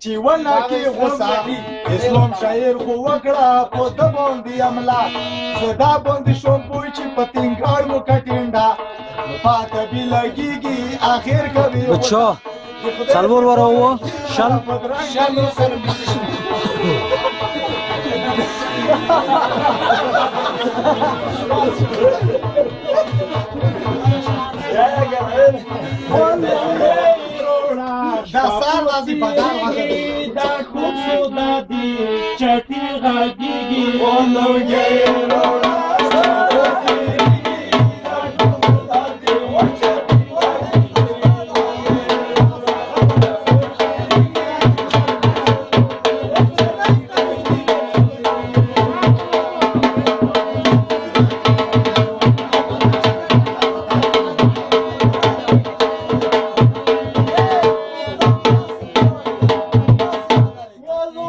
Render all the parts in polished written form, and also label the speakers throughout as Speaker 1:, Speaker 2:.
Speaker 1: چې ونه کې غوسه اسلام شاعر خو وکړه په ده باندې عمله زه دا باندې شوم پوه چې په تینګاړ مو کټینډه پاته بې لګېږي اخر کوي
Speaker 2: بچه څلور وره وه شل
Speaker 1: دا سار راځي بدار غږی
Speaker 3: دا کوڅو دا دی چټي غږیږي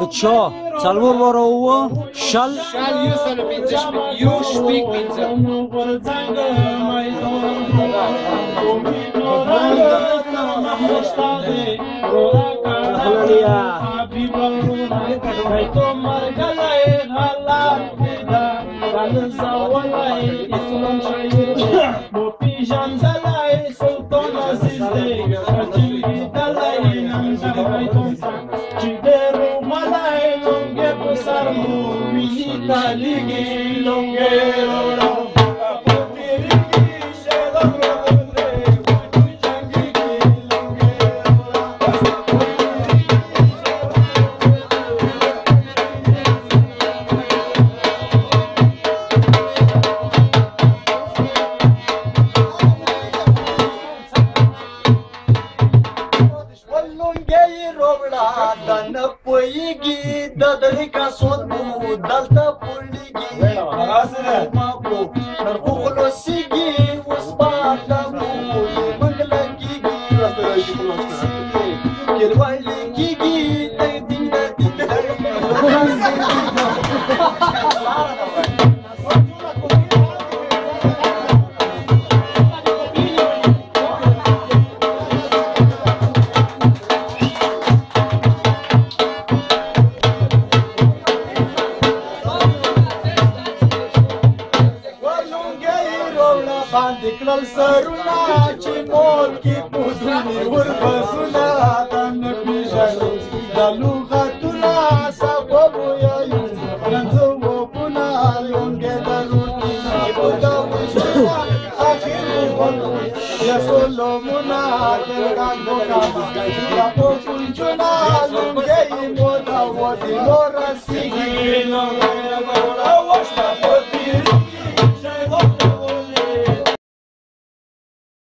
Speaker 2: بچه څلور وره وه شل
Speaker 4: یو شپږ پنځه
Speaker 1: Lungei